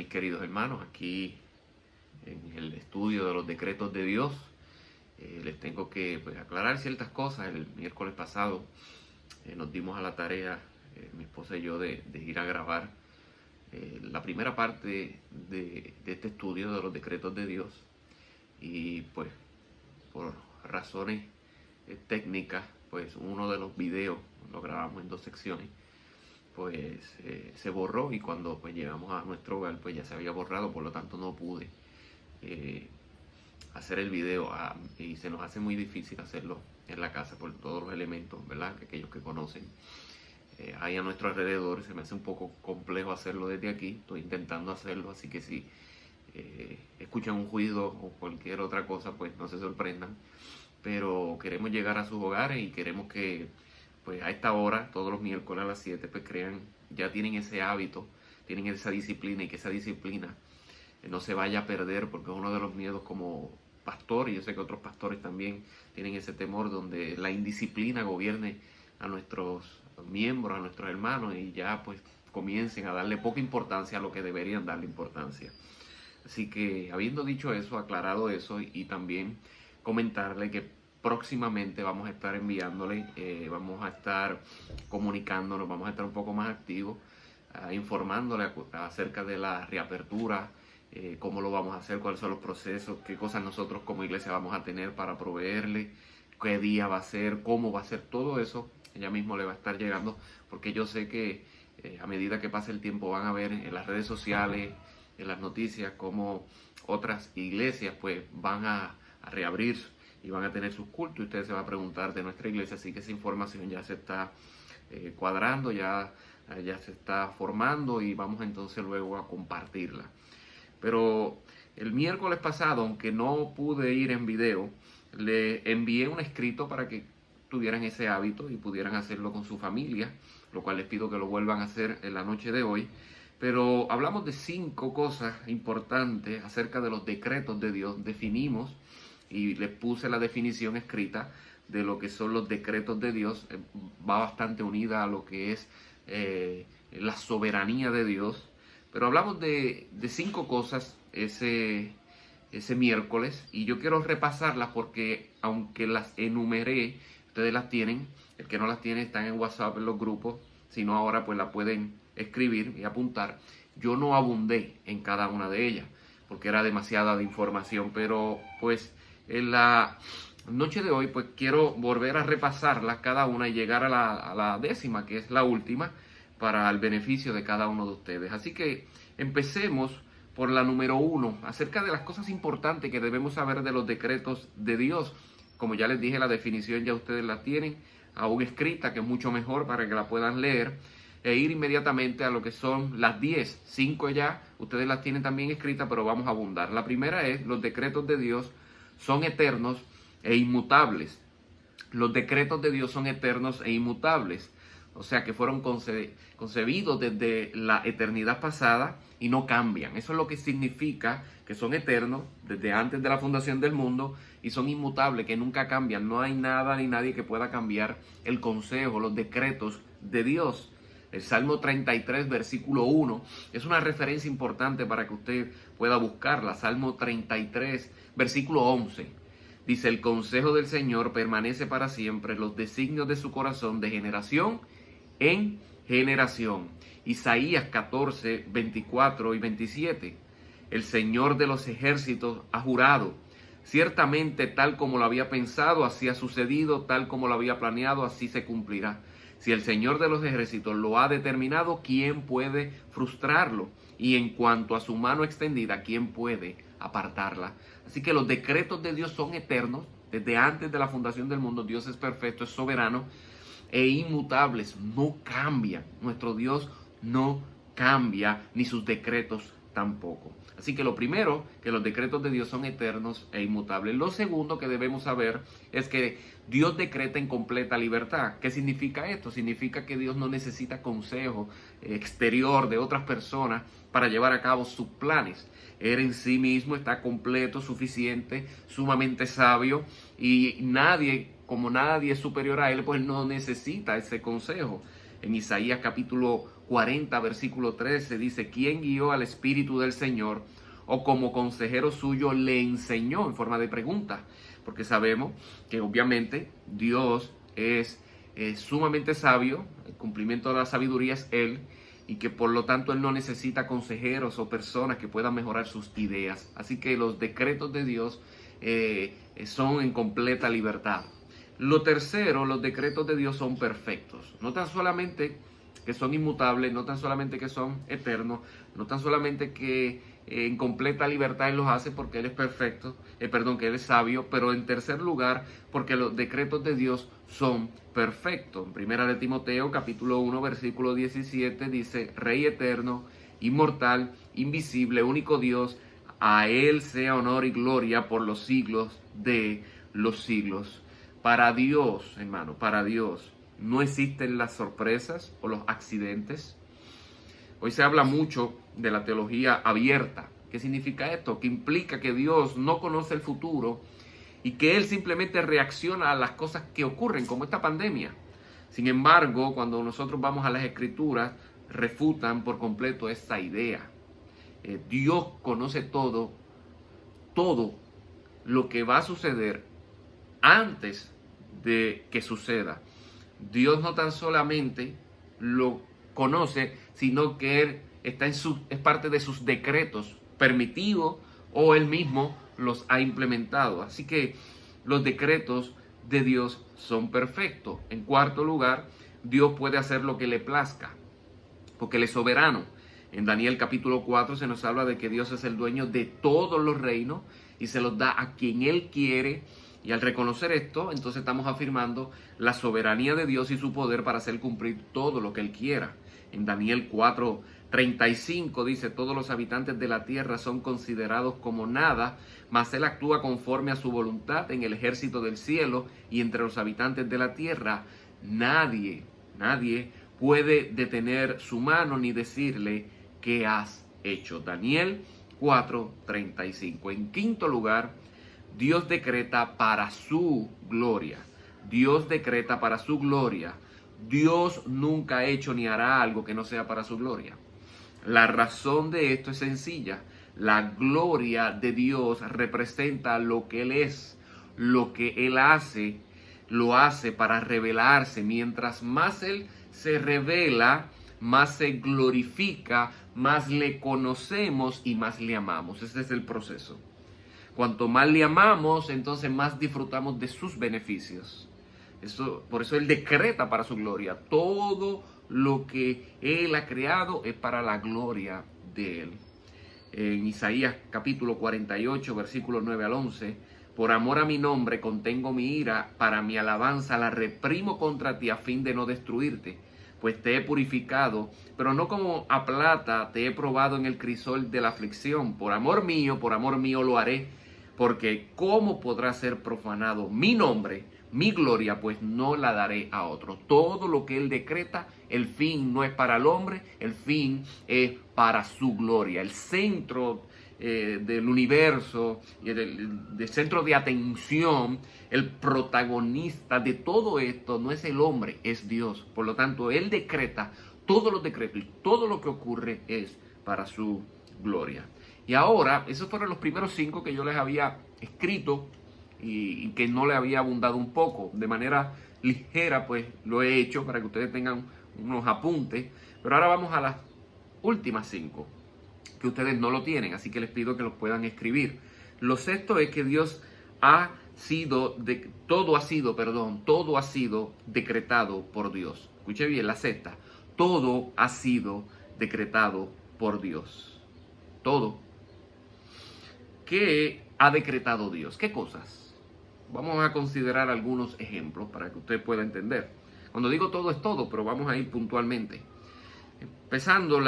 mis queridos hermanos, aquí en el estudio de los decretos de Dios. Les tengo que aclarar ciertas cosas. El miércoles pasado nos dimos a la tarea, mi esposa y yo, de ir a grabar la primera parte de este estudio de los decretos de Dios. Y pues por razones técnicas, pues uno de los videos lo grabamos en dos secciones, pues se borró, y cuando pues llegamos a nuestro hogar pues ya se había borrado, por lo tanto no pude hacer el video, y se nos hace muy difícil hacerlo en la casa por todos los elementos, ¿verdad? Que aquellos que conocen hay a nuestro alrededor, se me hace un poco complejo hacerlo desde aquí. Estoy intentando hacerlo, así que si escuchan un ruido o cualquier otra cosa, pues no se sorprendan. Pero queremos llegar a sus hogares y queremos que pues a esta hora, todos los miércoles a las 7, pues ya tienen ese hábito, tienen esa disciplina, y que esa disciplina no se vaya a perder, porque es uno de los miedos como pastor, y yo sé que otros pastores también tienen ese temor, donde la indisciplina gobierne a nuestros miembros, a nuestros hermanos, y ya pues comiencen a darle poca importancia a lo que deberían darle importancia. Así que, habiendo dicho eso, aclarado eso, y también comentarle que próximamente vamos a estar enviándole, vamos a estar comunicándonos, vamos a estar un poco más activos, informándole acerca de la reapertura, cómo lo vamos a hacer, cuáles son los procesos, qué cosas nosotros como iglesia vamos a tener para proveerle, qué día va a ser, cómo va a ser, todo eso ella mismo le va a estar llegando, porque yo sé que a medida que pase el tiempo van a ver en las redes sociales, en las noticias, cómo otras iglesias pues van a reabrir y van a tener sus cultos, y ustedes se van a preguntar de nuestra iglesia. Así que esa información ya se está cuadrando, ya se está formando, y vamos entonces luego a compartirla. Pero el miércoles pasado, aunque no pude ir en video, le envié un escrito para que tuvieran ese hábito y pudieran hacerlo con su familia, lo cual les pido que lo vuelvan a hacer en la noche de hoy. Pero hablamos de 5 cosas importantes acerca de los decretos de Dios. Definimos, y les puse la definición escrita de lo que son los decretos de Dios. Va bastante unida a lo que es la soberanía de Dios. Pero hablamos de 5 cosas ese miércoles, y yo quiero repasarlas porque aunque las enumeré, ustedes las tienen. El que no las tiene están en WhatsApp, en los grupos. Si no, ahora pues la pueden escribir y apuntar. Yo no abundé en cada una de ellas porque era demasiada de información, pero pues en la noche de hoy pues quiero volver a repasarlas cada una y llegar a la 10ª, que es la última, para el beneficio de cada uno de ustedes. Así que empecemos por la número 1, acerca de las cosas importantes que debemos saber de los decretos de Dios. Como ya les dije, la definición ya ustedes la tienen aún escrita, que es mucho mejor para que la puedan leer, e ir inmediatamente a lo que son las 10. 5 ya, ustedes las tienen también escritas, pero vamos a abundar. La primera es: los decretos de Dios son eternos e inmutables. Los decretos de Dios son eternos e inmutables. O sea que fueron concebidos desde la eternidad pasada y no cambian. Eso es lo que significa que son eternos desde antes de la fundación del mundo, y son inmutables, que nunca cambian. No hay nada ni nadie que pueda cambiar el consejo, los decretos de Dios. El Salmo 33, versículo 1, es una referencia importante para que usted pueda buscarla. Salmo 33, versículo 11. Dice: el consejo del Señor permanece para siempre, los designios de su corazón de generación en generación. Isaías 14, 24 y 27. El Señor de los ejércitos ha jurado: ciertamente tal como lo había pensado, así ha sucedido, tal como lo había planeado, así se cumplirá. Si el Señor de los ejércitos lo ha determinado, ¿quién puede frustrarlo? Y en cuanto a su mano extendida, ¿quién puede apartarla? Así que los decretos de Dios son eternos. Desde antes de la fundación del mundo, Dios es perfecto, es soberano e inmutables. No cambian. Nuestro Dios no cambia, ni sus decretos tampoco. Así que lo primero, que los decretos de Dios son eternos e inmutables. Lo segundo que debemos saber es que Dios decreta en completa libertad. ¿Qué significa esto? Significa que Dios no necesita consejo exterior de otras personas para llevar a cabo sus planes. Él en sí mismo está completo, suficiente, sumamente sabio, y nadie, como nadie es superior a Él, pues no necesita ese consejo. En Isaías capítulo 40, versículo 13 dice, ¿quién guió al Espíritu del Señor o como consejero suyo le enseñó? En forma de pregunta, porque sabemos que obviamente Dios es sumamente sabio, el cumplimiento de la sabiduría es Él, y que por lo tanto Él no necesita consejeros o personas que puedan mejorar sus ideas. Así que los decretos de Dios son en completa libertad. Lo tercero, los decretos de Dios son perfectos. No tan solamente que son inmutables, no tan solamente que son eternos, no tan solamente que en completa libertad Él los hace porque Él es perfecto, que Él es sabio, pero en tercer lugar, porque los decretos de Dios son perfectos. En primera de Timoteo, capítulo 1, versículo 17, dice, Rey eterno, inmortal, invisible, único Dios, a Él sea honor y gloria por los siglos de los siglos. Para Dios, hermano, para Dios, no existen las sorpresas o los accidentes. Hoy se habla mucho de la teología abierta. ¿Qué significa esto? Que implica que Dios no conoce el futuro y que Él simplemente reacciona a las cosas que ocurren, como esta pandemia. Sin embargo, cuando nosotros vamos a las Escrituras, refutan por completo esta idea. Dios conoce todo lo que va a suceder antes de que suceda. Dios no tan solamente lo conoce, sino que Él está es parte de sus decretos permitidos o Él mismo los ha implementado. Así que los decretos de Dios son perfectos. En cuarto lugar, Dios puede hacer lo que le plazca, porque Él es soberano. En Daniel capítulo 4 se nos habla de que Dios es el dueño de todos los reinos y se los da a quien Él quiere. Y al reconocer esto, entonces estamos afirmando la soberanía de Dios y su poder para hacer cumplir todo lo que Él quiera. En Daniel 4:35 dice, todos los habitantes de la tierra son considerados como nada, mas Él actúa conforme a su voluntad en el ejército del cielo y entre los habitantes de la tierra. Nadie puede detener su mano ni decirle, ¿qué has hecho? Daniel 4:35. En quinto lugar, Dios decreta para su gloria. Dios decreta para su gloria. Dios nunca ha hecho ni hará algo que no sea para su gloria. La razón de esto es sencilla. La gloria de Dios representa lo que Él es. Lo que Él hace, lo hace para revelarse. Mientras más Él se revela, más se glorifica, más le conocemos y más le amamos. Ese es el proceso. Cuanto más le amamos, entonces más disfrutamos de sus beneficios. Por eso Él decreta para su gloria. Todo lo que Él ha creado es para la gloria de Él. En Isaías capítulo 48, versículos 9 al 11, por amor a mi nombre contengo mi ira, para mi alabanza la reprimo contra ti a fin de no destruirte. Pues te he purificado, pero no como a plata, te he probado en el crisol de la aflicción. Por amor mío lo haré. Porque ¿cómo podrá ser profanado mi nombre, mi gloria? Pues no la daré a otro. Todo lo que Él decreta, el fin no es para el hombre, el fin es para su gloria. El centro del universo, del centro de atención, el protagonista de todo esto no es el hombre, es Dios. Por lo tanto, Él decreta todos los decretos y todo lo que ocurre es para su gloria. Y ahora, esos fueron los primeros 5 que yo les había escrito y que no le había abundado un poco. De manera ligera, pues lo he hecho para que ustedes tengan unos apuntes. Pero ahora vamos a las últimas 5, que ustedes no lo tienen, así que les pido que los puedan escribir. Lo sexto es que Dios todo ha sido decretado por Dios. Escuche bien, la sexta. Todo ha sido decretado por Dios. Todo. ¿Qué ha decretado Dios? ¿Qué cosas? Vamos a considerar algunos ejemplos para que usted pueda entender. Cuando digo todo es todo, pero vamos a ir puntualmente. Empezando,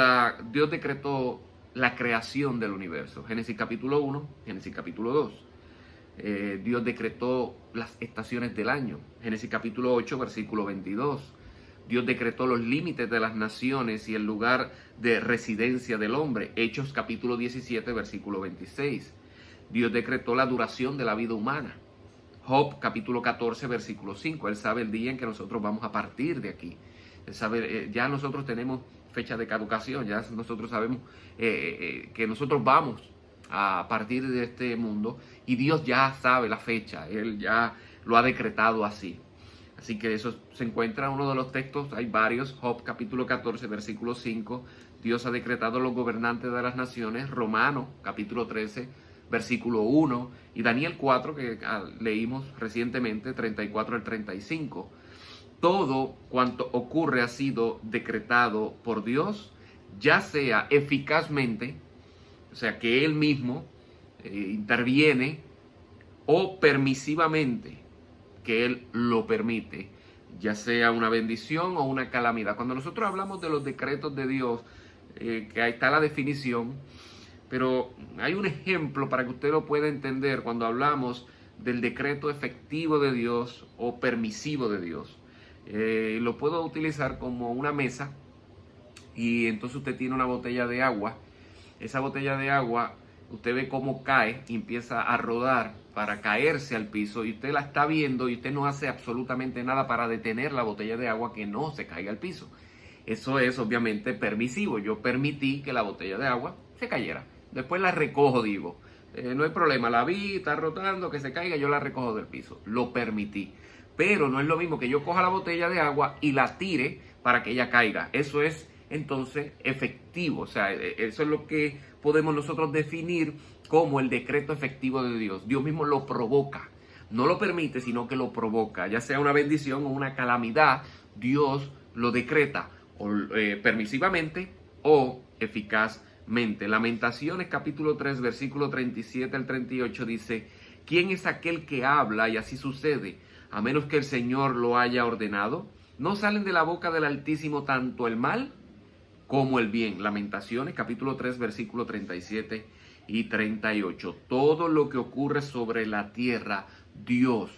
Dios decretó la creación del universo. Génesis capítulo 1, Génesis capítulo 2. Dios decretó las estaciones del año. Génesis capítulo 8, versículo 22. Dios decretó los límites de las naciones y el lugar de residencia del hombre. Hechos capítulo 17, versículo 26. Dios decretó la duración de la vida humana. Job capítulo 14, versículo 5. Él sabe el día en que nosotros vamos a partir de aquí. Ya nosotros tenemos fecha de caducación, ya nosotros sabemos que nosotros vamos a partir de este mundo y Dios ya sabe la fecha, Él ya lo ha decretado así. Así que eso se encuentra en uno de los textos, hay varios, Job capítulo 14, versículo 5, Dios ha decretado los gobernantes de las naciones, Romanos capítulo 13, versículo 1, y Daniel 4, que leímos recientemente, 34 al 35. Todo cuanto ocurre ha sido decretado por Dios, ya sea eficazmente, o sea que Él mismo interviene, o permisivamente, que Él lo permite, ya sea una bendición o una calamidad. Cuando nosotros hablamos de los decretos de Dios, que ahí está la definición, pero hay un ejemplo para que usted lo pueda entender cuando hablamos del decreto efectivo de Dios o permisivo de Dios. Lo puedo utilizar como una mesa y entonces usted tiene una botella de agua. Esa botella de agua, usted ve cómo cae y empieza a rodar para caerse al piso y usted la está viendo y usted no hace absolutamente nada para detener la botella de agua que no se caiga al piso. Eso es obviamente permisivo. Yo permití que la botella de agua se cayera. Después la recojo, digo. No hay problema, la vi, está rotando, que se caiga, yo la recojo del piso. Lo permití. Pero no es lo mismo que yo coja la botella de agua y la tire para que ella caiga. Eso es entonces efectivo. O sea, eso es lo que podemos nosotros definir como el decreto efectivo de Dios. Dios mismo lo provoca. No lo permite, sino que lo provoca. Ya sea una bendición o una calamidad, Dios lo decreta permisivamente o eficazmente. Lamentaciones capítulo 3, versículo 37 al 38 dice: ¿quién es aquel que habla y así sucede, a menos que el Señor lo haya ordenado? ¿No salen de la boca del Altísimo tanto el mal como el bien? Lamentaciones capítulo 3, versículo 37 y 38. Todo lo que ocurre sobre la tierra, Dios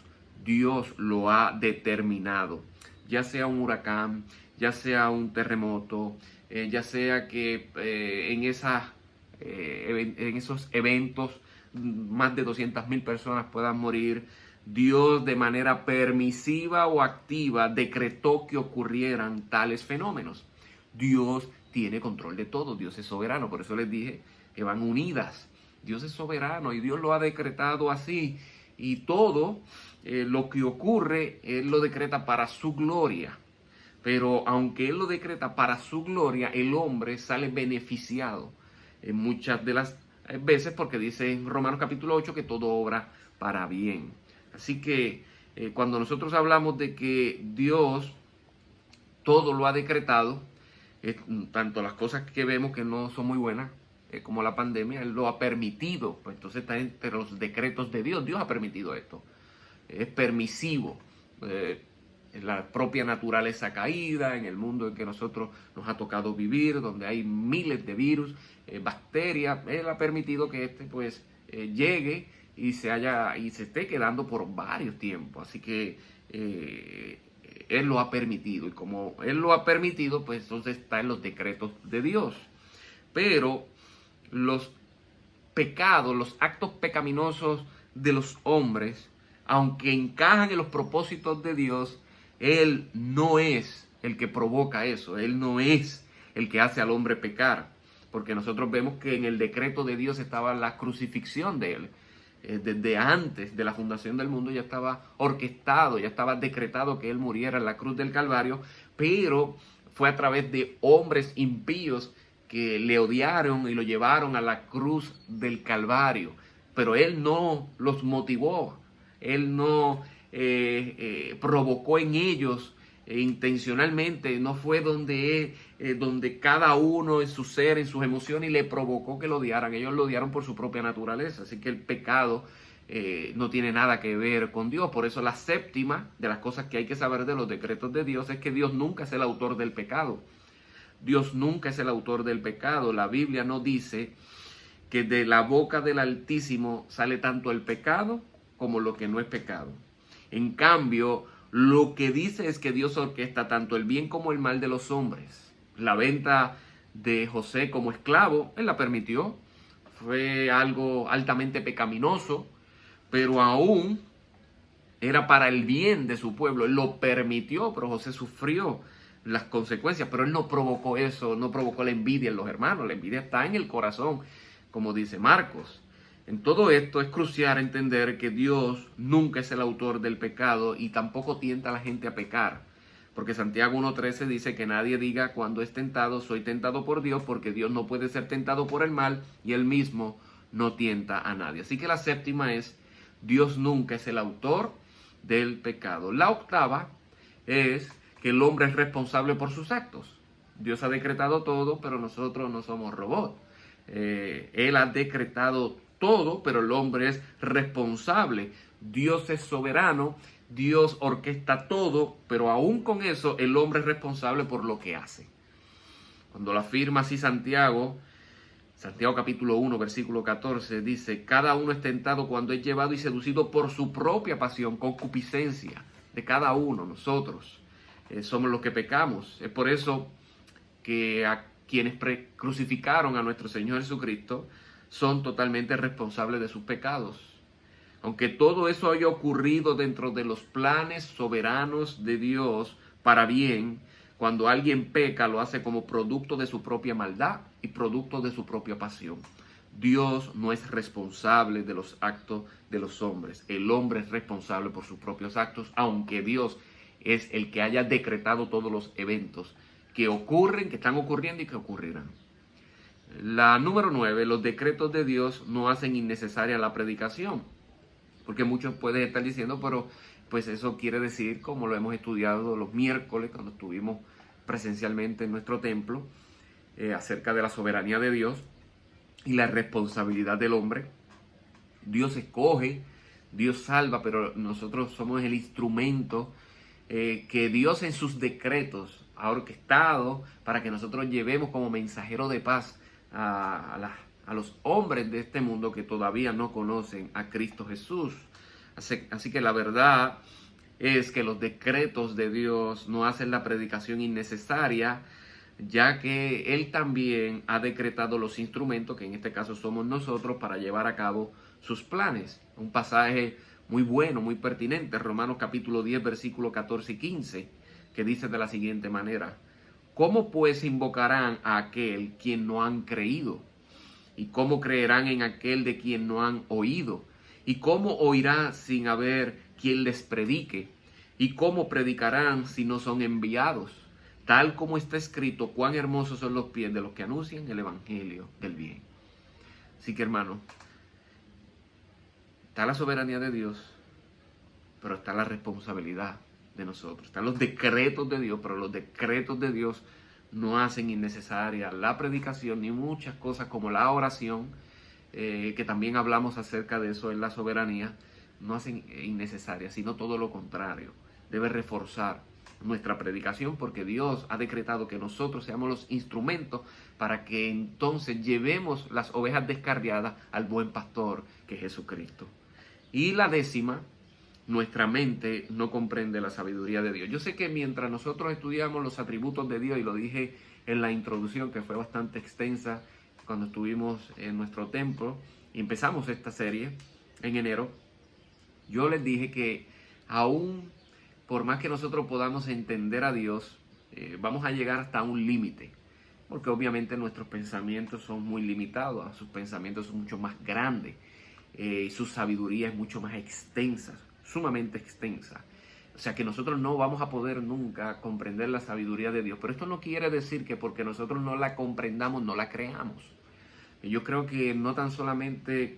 lo ha determinado. Ya sea un huracán, ya sea un terremoto, ya sea que en esos eventos más de 200,000 personas puedan morir, Dios de manera permisiva o activa decretó que ocurrieran tales fenómenos. Dios tiene control de todo, Dios es soberano, por eso les dije que van unidas. Dios es soberano y Dios lo ha decretado así, y todo lo que ocurre, Él lo decreta para su gloria. Pero aunque Él lo decreta para su gloria, el hombre sale beneficiado en muchas de las veces, porque dice en Romanos capítulo 8 que todo obra para bien. Así que cuando nosotros hablamos de que Dios todo lo ha decretado, tanto las cosas que vemos que no son muy buenas, como la pandemia, Él lo ha permitido. Pues entonces está entre los decretos de Dios. Dios ha permitido esto. Es permisivo. En la propia naturaleza caída, en el mundo en que nosotros nos ha tocado vivir, donde hay miles de virus, bacterias, Él ha permitido que llegue y se esté quedando por varios tiempos. Así que Él lo ha permitido, y como Él lo ha permitido, pues entonces está en los decretos de Dios. Pero los pecados, los actos pecaminosos de los hombres, aunque encajan en los propósitos de Dios, Él no es el que provoca eso. Él no es el que hace al hombre pecar. Porque nosotros vemos que en el decreto de Dios estaba la crucifixión de Él. Desde antes de la fundación del mundo ya estaba orquestado, ya estaba decretado que Él muriera en la cruz del Calvario. Pero fue a través de hombres impíos que le odiaron y lo llevaron a la cruz del Calvario. Pero Él no los motivó. Él no provocó en ellos intencionalmente. No fue donde cada uno en su ser, en sus emociones, y le provocó que lo odiaran. Ellos lo odiaron por su propia naturaleza. Así que el pecado no tiene nada que ver con Dios. Por eso la séptima de las cosas que hay que saber de los decretos de Dios es que Dios nunca es el autor del pecado. Dios nunca es el autor del pecado. La Biblia no dice que de la boca del Altísimo sale tanto el pecado como lo que no es pecado. En cambio, lo que dice es que Dios orquesta tanto el bien como el mal de los hombres. La venta de José como esclavo, Él la permitió. Fue algo altamente pecaminoso, pero aún era para el bien de su pueblo. Él lo permitió, pero José sufrió las consecuencias, pero él no provocó eso, no provocó la envidia en los hermanos. La envidia está en el corazón, como dice Marcos. En todo esto es crucial entender que Dios nunca es el autor del pecado y tampoco tienta a la gente a pecar. Porque Santiago 1.13 dice que nadie diga cuando es tentado, soy tentado por Dios, porque Dios no puede ser tentado por el mal y él mismo no tienta a nadie. Así que la séptima es, Dios nunca es el autor del pecado. La octava es que el hombre es responsable por sus actos. Dios ha decretado todo, pero nosotros no somos robots. Él ha decretado todo, pero el hombre es responsable. Dios es soberano, Dios orquesta todo, pero aún con eso el hombre es responsable por lo que hace. Cuando lo afirma así Santiago capítulo 1, versículo 14, dice, cada uno es tentado cuando es llevado y seducido por su propia pasión, concupiscencia de cada uno. Nosotros somos los que pecamos. Es por eso que a quienes crucificaron a nuestro Señor Jesucristo son totalmente responsables de sus pecados. Aunque todo eso haya ocurrido dentro de los planes soberanos de Dios para bien, cuando alguien peca lo hace como producto de su propia maldad y producto de su propia pasión. Dios no es responsable de los actos de los hombres. El hombre es responsable por sus propios actos, aunque Dios es el que haya decretado todos los eventos que ocurren, que están ocurriendo y que ocurrirán. La número 9, los decretos de Dios no hacen innecesaria la predicación. Porque muchos pueden estar diciendo, pero pues eso quiere decir, como lo hemos estudiado los miércoles cuando estuvimos presencialmente en nuestro templo, acerca de la soberanía de Dios y la responsabilidad del hombre. Dios escoge, Dios salva, pero nosotros somos el instrumento que Dios en sus decretos ha orquestado para que nosotros llevemos como mensajero de paz a los hombres de este mundo que todavía no conocen a Cristo Jesús. Así que la verdad es que los decretos de Dios no hacen la predicación innecesaria, ya que Él también ha decretado los instrumentos, que en este caso somos nosotros, para llevar a cabo sus planes. Un pasaje muy bueno, muy pertinente, Romanos capítulo 10, versículos 14 y 15, que dice de la siguiente manera: ¿cómo pues invocarán a aquel quien no han creído? ¿Y cómo creerán en aquel de quien no han oído? ¿Y cómo oirán sin haber quien les predique? ¿Y cómo predicarán si no son enviados? Tal como está escrito, cuán hermosos son los pies de los que anuncian el evangelio del bien. Así que, hermano, está la soberanía de Dios, pero está la responsabilidad de nosotros. Están los decretos de Dios, pero los decretos de Dios no hacen innecesaria la predicación ni muchas cosas como la oración, que también hablamos acerca de eso en la soberanía, no hacen innecesaria, sino todo lo contrario. Debe reforzar nuestra predicación porque Dios ha decretado que nosotros seamos los instrumentos para que entonces llevemos las ovejas descarriadas al buen pastor que es Jesucristo. Y la décima, nuestra mente no comprende la sabiduría de Dios. Yo sé que mientras nosotros estudiamos los atributos de Dios, y lo dije en la introducción que fue bastante extensa cuando estuvimos en nuestro templo y empezamos esta serie en enero, yo les dije que aún por más que nosotros podamos entender a Dios, vamos a llegar hasta un límite, porque obviamente nuestros pensamientos son muy limitados, sus pensamientos son mucho más grandes, su sabiduría es mucho más extensa, sumamente extensa. O sea que nosotros no vamos a poder nunca comprender la sabiduría de Dios. Pero esto no quiere decir que porque nosotros no la comprendamos, no la creamos. Yo creo que no tan solamente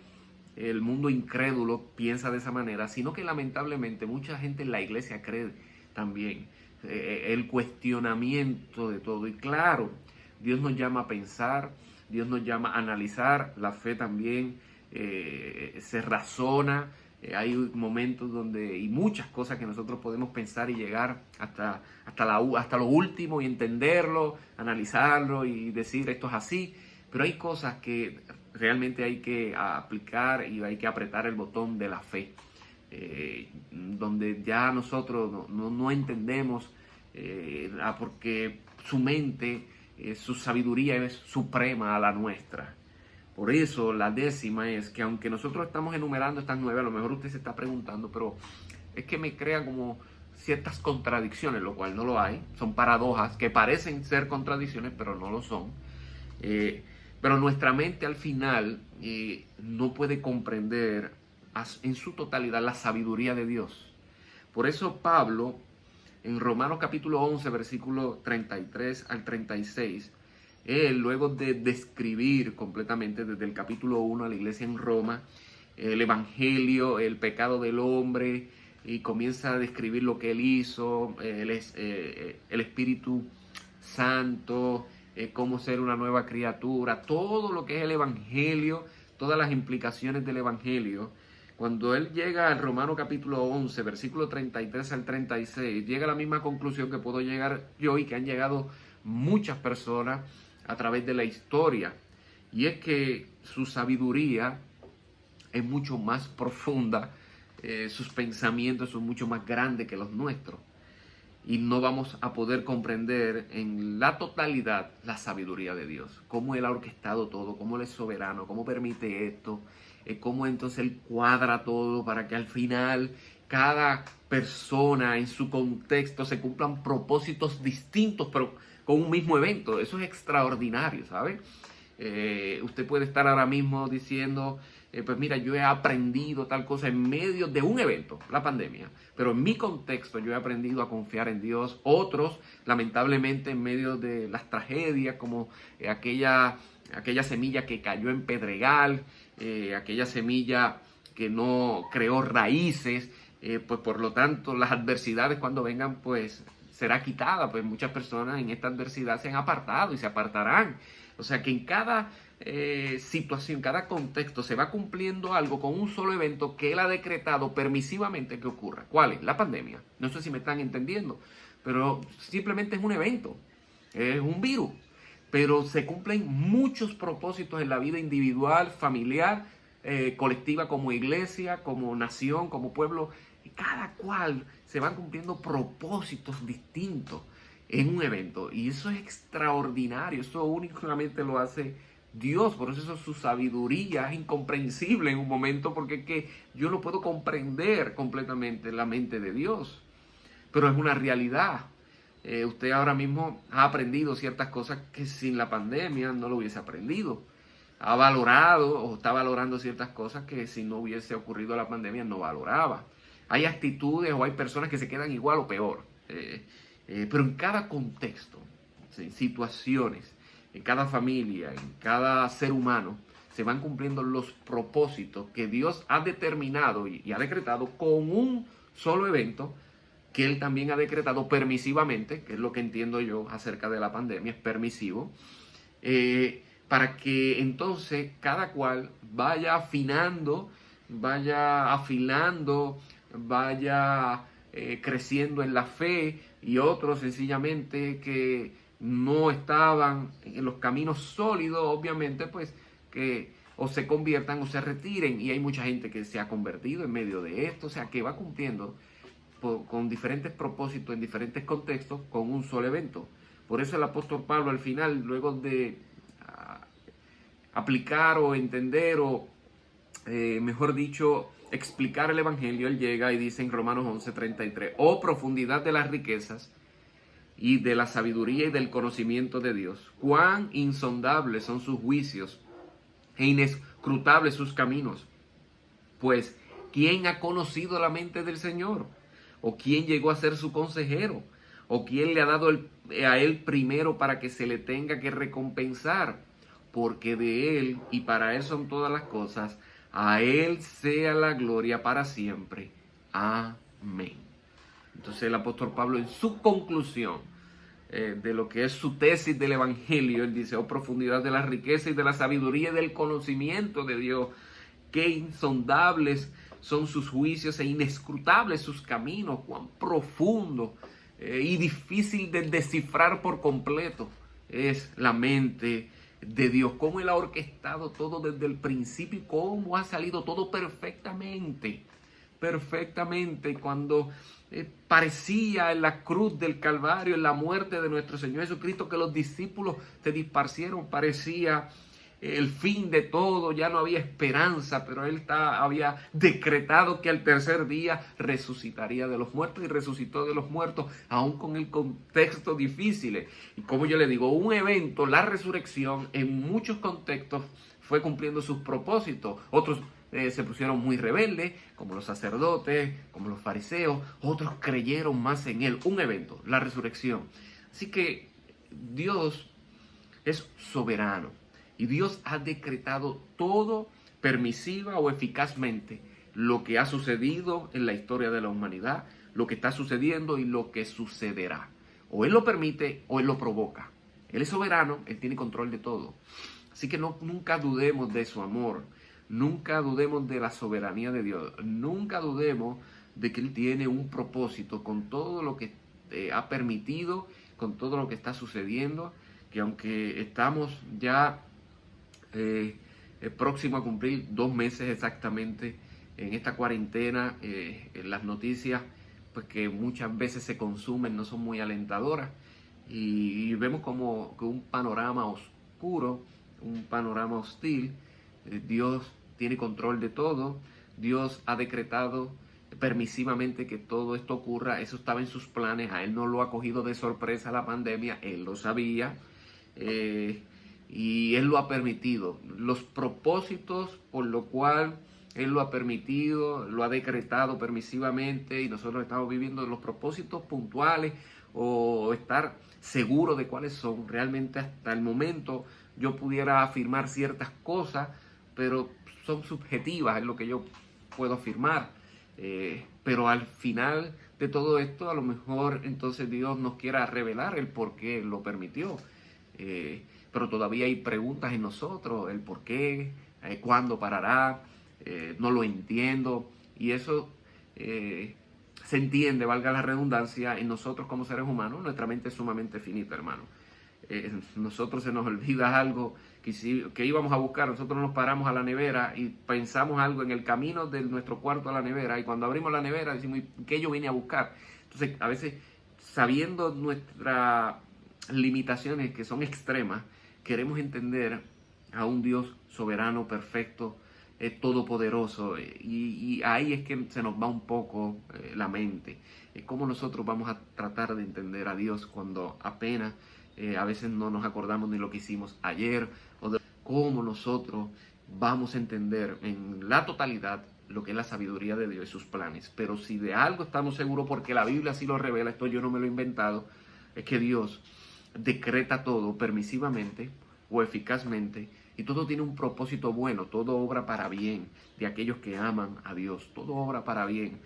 el mundo incrédulo piensa de esa manera, sino que lamentablemente mucha gente en la iglesia cree también el cuestionamiento de todo. Y claro, Dios nos llama a pensar, Dios nos llama a analizar, la fe también se razona. Hay momentos donde, y muchas cosas que nosotros podemos pensar y llegar hasta lo último y entenderlo, analizarlo y decir esto es así, pero hay cosas que realmente hay que aplicar y hay que apretar el botón de la fe, donde ya nosotros no entendemos, porque su mente, su sabiduría es suprema a la nuestra. Por eso la décima es que aunque nosotros estamos enumerando estas 9, a lo mejor usted se está preguntando, pero es que me crea como ciertas contradicciones, lo cual no lo hay. Son paradojas que parecen ser contradicciones, pero no lo son. Pero nuestra mente al final no puede comprender en su totalidad la sabiduría de Dios. Por eso Pablo, en Romanos capítulo 11, versículo 33 al 36, él, luego de describir completamente desde el capítulo 1 a la iglesia en Roma, el evangelio, el pecado del hombre, y comienza a describir lo que él hizo, el Espíritu Santo, cómo ser una nueva criatura, todo lo que es el evangelio, todas las implicaciones del evangelio. Cuando él llega al Romano capítulo 11, versículo 33 al 36, llega a la misma conclusión que puedo llegar yo y que han llegado muchas personas a través de la historia. Y es que su sabiduría es mucho más profunda, sus pensamientos son mucho más grandes que los nuestros. Y no vamos a poder comprender en la totalidad la sabiduría de Dios. Cómo Él ha orquestado todo, cómo Él es soberano, cómo permite esto, cómo entonces Él cuadra todo para que al final cada persona en su contexto se cumplan propósitos distintos, pero con un mismo evento. Eso es extraordinario, ¿sabe? Usted puede estar ahora mismo diciendo, pues mira, yo he aprendido tal cosa en medio de un evento, la pandemia, pero en mi contexto yo he aprendido a confiar en Dios. Otros, lamentablemente, en medio de las tragedias, como aquella semilla que cayó en pedregal, aquella semilla que no creó raíces, pues por lo tanto las adversidades cuando vengan, pues será quitada. Pues muchas personas en esta adversidad se han apartado y se apartarán. O sea que en cada situación, cada contexto se va cumpliendo algo con un solo evento que Él ha decretado permisivamente que ocurra. ¿Cuál es? La pandemia. No sé si me están entendiendo, pero simplemente es un evento, es un virus. Pero se cumplen muchos propósitos en la vida individual, familiar, colectiva, como iglesia, como nación, como pueblo. Y cada cual se van cumpliendo propósitos distintos en un evento. Y eso es extraordinario. Eso únicamente lo hace Dios. Por eso su sabiduría es incomprensible en un momento, porque es que yo no puedo comprender completamente la mente de Dios. Pero es una realidad. Usted ahora mismo ha aprendido ciertas cosas que sin la pandemia no lo hubiese aprendido. Ha valorado o está valorando ciertas cosas que si no hubiese ocurrido la pandemia no valoraba. Hay actitudes o hay personas que se quedan igual o peor. Pero en cada contexto, en situaciones, en cada familia, en cada ser humano, se van cumpliendo los propósitos que Dios ha determinado y ha decretado con un solo evento, que Él también ha decretado permisivamente, que es lo que entiendo yo acerca de la pandemia, es permisivo, para que entonces cada cual vaya afinando, vaya afilando, vaya creciendo en la fe, y otros sencillamente que no estaban en los caminos sólidos, obviamente, pues que o se conviertan o se retiren. Y hay mucha gente que se ha convertido en medio de esto, o sea, que va cumpliendo con diferentes propósitos en diferentes contextos con un solo evento. Por eso el apóstol Pablo al final, luego de aplicar o entender o mejor dicho, explicar el evangelio, él llega y dice en Romanos 11:33, oh profundidad de las riquezas y de la sabiduría y del conocimiento de Dios, cuán insondables son sus juicios e inescrutables sus caminos. Pues, ¿quién ha conocido la mente del Señor? ¿O quién llegó a ser su consejero? ¿O quién le ha dado a él primero para que se le tenga que recompensar? Porque de él y para él son todas las cosas. A él sea la gloria para siempre. Amén. Entonces el apóstol Pablo, en su conclusión de lo que es su tesis del evangelio, él dice, oh profundidad de la riqueza y de la sabiduría y del conocimiento de Dios, qué insondables son sus juicios e inescrutables sus caminos, cuán profundo y difícil de descifrar por completo es la mente de Dios, cómo Él ha orquestado todo desde el principio y cómo ha salido todo perfectamente. Cuando parecía en la cruz del Calvario, en la muerte de nuestro Señor Jesucristo, que los discípulos se disparcieron, parecía el fin de todo, ya no había esperanza, pero él había decretado que al tercer día resucitaría de los muertos y resucitó de los muertos, aún con el contexto difícil. Y como yo le digo, un evento, la resurrección, en muchos contextos fue cumpliendo sus propósitos. Otros se pusieron muy rebeldes, como los sacerdotes, como los fariseos. Otros creyeron más en él. Un evento, la resurrección. Así que Dios es soberano y Dios ha decretado todo permisiva o eficazmente lo que ha sucedido en la historia de la humanidad, lo que está sucediendo y lo que sucederá. O Él lo permite o Él lo provoca. Él es soberano, Él tiene control de todo. Así que nunca dudemos de su amor, nunca dudemos de la soberanía de Dios, nunca dudemos de que Él tiene un propósito con todo lo que ha permitido, con todo lo que está sucediendo, que aunque estamos ya próximo a cumplir 2 meses exactamente en esta cuarentena, en las noticias pues que muchas veces se consumen no son muy alentadoras y vemos como que un panorama oscuro, un panorama hostil. Dios tiene control de todo, Dios ha decretado permisivamente que todo esto ocurra, eso estaba en sus planes, a Él no lo ha cogido de sorpresa la pandemia, Él lo sabía y Él lo ha permitido. Los propósitos por lo cual Él lo ha permitido, lo ha decretado permisivamente y nosotros estamos viviendo los propósitos puntuales o estar seguros de cuáles son. Realmente hasta el momento yo pudiera afirmar ciertas cosas, pero son subjetivas, es lo que yo puedo afirmar. Pero al final de todo esto, a lo mejor entonces Dios nos quiera revelar el por qué lo permitió. Pero todavía hay preguntas en nosotros, el por qué, cuándo parará, no lo entiendo. Y eso se entiende, valga la redundancia, en nosotros como seres humanos. Nuestra mente es sumamente finita, hermano. Nosotros se nos olvida algo que íbamos a buscar. Nosotros nos paramos a la nevera y pensamos algo en el camino de nuestro cuarto a la nevera, y cuando abrimos la nevera decimos, ¿qué yo vine a buscar? Entonces a veces, sabiendo nuestras limitaciones que son extremas, queremos entender a un Dios soberano, perfecto, todopoderoso, y ahí es que se nos va un poco la mente. ¿Cómo nosotros vamos a tratar de entender a Dios cuando apenas a veces no nos acordamos ni lo que hicimos ayer, o de cómo nosotros vamos a entender en la totalidad lo que es la sabiduría de Dios y sus planes? Pero si de algo estamos seguros, porque la Biblia sí lo revela, esto yo no me lo he inventado, es que Dios decreta todo permisivamente o eficazmente, y todo tiene un propósito bueno, todo obra para bien de aquellos que aman a Dios, todo obra para bien.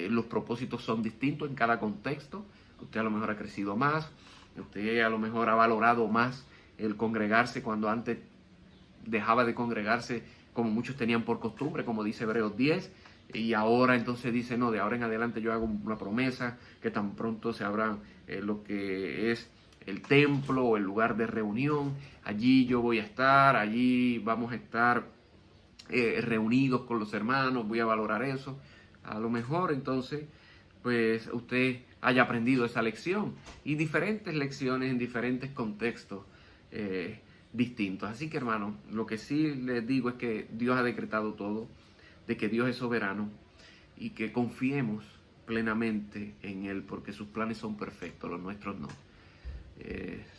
Los propósitos son distintos en cada contexto. Usted a lo mejor ha crecido más, usted a lo mejor ha valorado más el congregarse cuando antes dejaba de congregarse, como muchos tenían por costumbre, como dice Hebreos 10, y ahora entonces dice, no, de ahora en adelante yo hago una promesa, que tan pronto se abra lo que es el templo o el lugar de reunión, allí yo voy a estar, allí vamos a estar reunidos con los hermanos, voy a valorar eso. A lo mejor entonces pues usted haya aprendido esa lección y diferentes lecciones en diferentes contextos distintos. Así que, hermano, lo que sí les digo es que Dios ha decretado todo, de que Dios es soberano y que confiemos plenamente en Él, porque sus planes son perfectos, los nuestros no.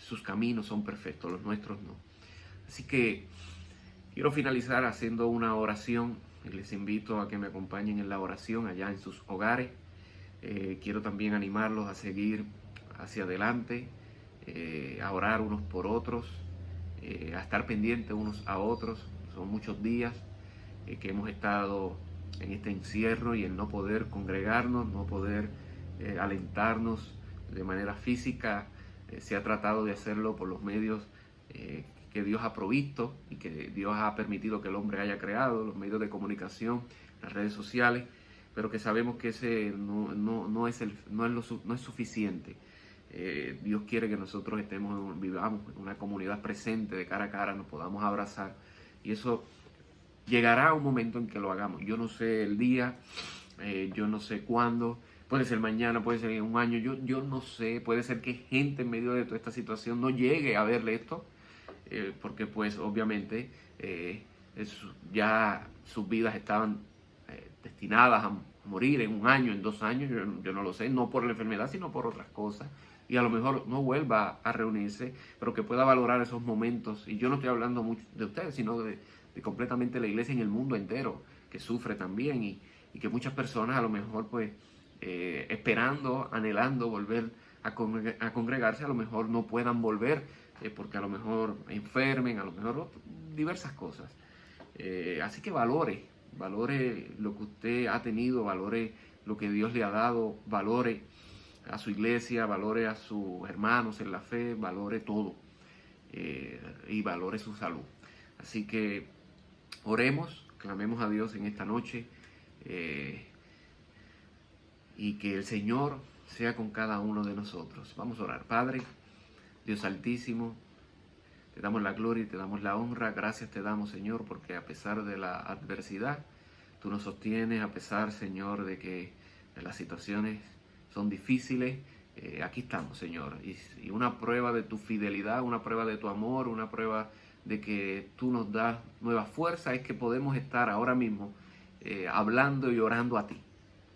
Sus caminos son perfectos, los nuestros no. Así que quiero finalizar haciendo una oración. Les invito a que me acompañen en la oración allá en sus hogares. Quiero también animarlos a seguir hacia adelante, a orar unos por otros, a estar pendientes unos a otros. Son muchos días que hemos estado en este encierro y el no poder congregarnos, no poder alentarnos de manera física. Se ha tratado de hacerlo por los medios que Dios ha provisto y que Dios ha permitido que el hombre haya creado, los medios de comunicación, las redes sociales, pero que sabemos que ese no es suficiente. Dios quiere que nosotros vivamos en una comunidad presente, de cara a cara, nos podamos abrazar, y eso llegará un momento en que lo hagamos. Yo no sé el día, yo no sé cuándo, puede ser mañana, puede ser en un año, yo no sé, puede ser que gente en medio de toda esta situación no llegue a verle esto, porque pues obviamente ya sus vidas estaban destinadas a morir en 1 año, en 2 años, yo no lo sé, no por la enfermedad, sino por otras cosas. Y a lo mejor no vuelva a reunirse, pero que pueda valorar esos momentos. Y yo no estoy hablando mucho de ustedes, sino de completamente la iglesia en el mundo entero, que sufre también y que muchas personas a lo mejor pues esperando, anhelando volver a congregarse, a lo mejor no puedan volver porque a lo mejor enfermen, a lo mejor diversas cosas. Así que valore lo que usted ha tenido, valore lo que Dios le ha dado, valore a su iglesia, valore a sus hermanos en la fe, valore todo y valore su salud. Así que oremos, clamemos a Dios en esta noche y que el Señor sea con cada uno de nosotros. Vamos a orar. Padre, Dios Altísimo, te damos la gloria y te damos la honra. Gracias te damos, Señor, porque a pesar de la adversidad, tú nos sostienes, a pesar, Señor, de que las situaciones son difíciles. Aquí estamos, Señor. Y una prueba de tu fidelidad, una prueba de tu amor, una prueba de que tú nos das nueva fuerza es que podemos estar ahora mismo hablando y orando a ti.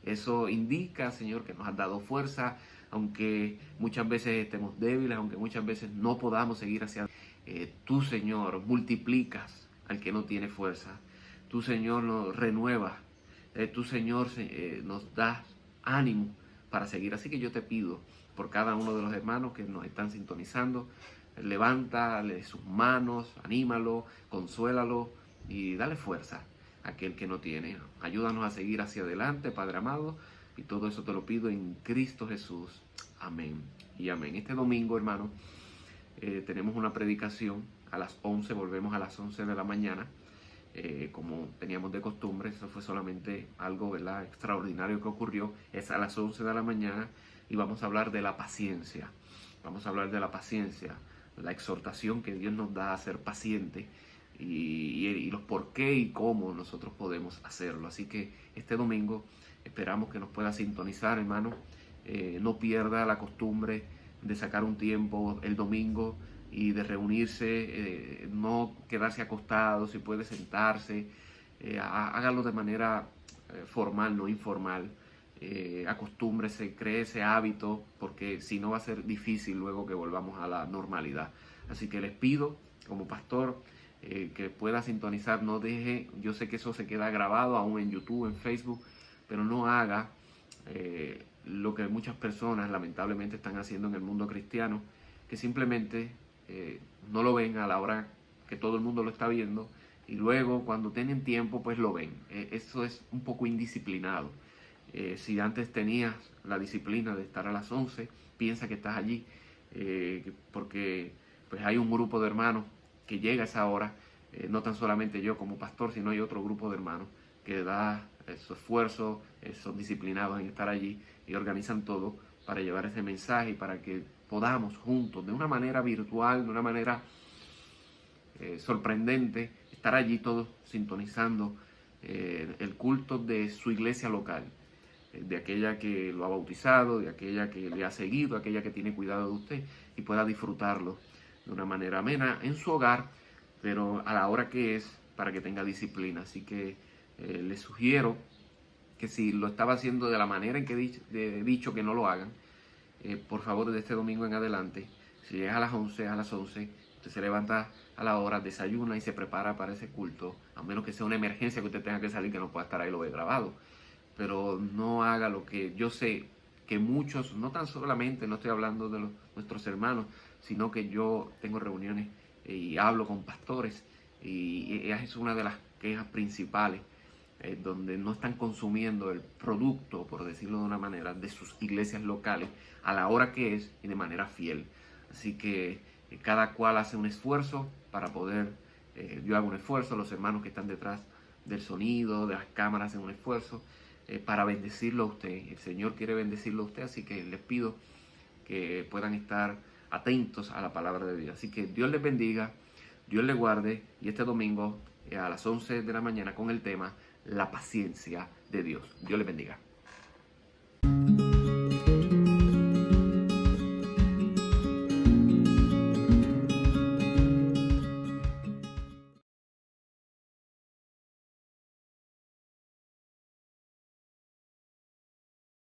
Eso indica, Señor, que nos has dado fuerza, aunque muchas veces estemos débiles, aunque muchas veces no podamos seguir hacia tú, Señor, multiplicas al que no tiene fuerza. Tú, Señor, nos renuevas. Tú, Señor, nos das ánimo para seguir. Así que yo te pido por cada uno de los hermanos que nos están sintonizando, levántale sus manos, anímalo, consuélalo y dale fuerza a aquel que no tiene. Ayúdanos a seguir hacia adelante, Padre amado, y todo eso te lo pido en Cristo Jesús. Amén y amén. Este domingo, hermano, tenemos una predicación a las 11, volvemos a las 11 de la mañana. Como teníamos de costumbre, eso fue solamente algo, ¿verdad?, extraordinario que ocurrió. Es a las 11 de la mañana y vamos a hablar de la paciencia. Vamos a hablar de la paciencia, la exhortación que Dios nos da a ser paciente y los por qué y cómo nosotros podemos hacerlo. Así que este domingo esperamos que nos pueda sintonizar, hermano. No pierda la costumbre de sacar un tiempo el domingo y de reunirse, no quedarse acostado, si puede sentarse, hágalo de manera formal, no informal. Acostúmbrese, cree ese hábito, porque si no va a ser difícil luego que volvamos a la normalidad. Así que les pido, como pastor, que pueda sintonizar, no deje, yo sé que eso se queda grabado aún en YouTube, en Facebook, pero no haga lo que muchas personas lamentablemente están haciendo en el mundo cristiano, que simplemente no lo ven a la hora que todo el mundo lo está viendo y luego cuando tienen tiempo pues lo ven. Eso es un poco indisciplinado. Si antes tenías la disciplina de estar a las 11, piensa que estás allí porque pues hay un grupo de hermanos que llega a esa hora, no tan solamente yo como pastor, sino hay otro grupo de hermanos que da su esfuerzo, son disciplinados en estar allí y organizan todo para llevar ese mensaje y para que podamos juntos, de una manera virtual, de una manera sorprendente, estar allí todos sintonizando el culto de su iglesia local, de aquella que lo ha bautizado, de aquella que le ha seguido, aquella que tiene cuidado de usted y pueda disfrutarlo de una manera amena en su hogar, pero a la hora que es, para que tenga disciplina. Así que les sugiero que si lo estaba haciendo de la manera en que he dicho que no lo hagan, por favor, de este domingo en adelante, si llega a las 11, usted se levanta a la hora, desayuna y se prepara para ese culto, a menos que sea una emergencia que usted tenga que salir, que no pueda estar ahí, lo ve grabado. Pero no haga lo que yo sé que muchos, no tan solamente, no estoy hablando de nuestros hermanos, sino que yo tengo reuniones y hablo con pastores y es una de las quejas principales, donde no están consumiendo el producto, por decirlo de una manera, de sus iglesias locales a la hora que es y de manera fiel. Así que cada cual hace un esfuerzo para poder, yo hago un esfuerzo, los hermanos que están detrás del sonido, de las cámaras hacen un esfuerzo para bendecirlo a usted. El Señor quiere bendecirlo a usted, así que les pido que puedan estar atentos a la palabra de Dios. Así que Dios les bendiga, Dios les guarde, y este domingo a las 11 de la mañana con el tema La paciencia de Dios. Dios les bendiga.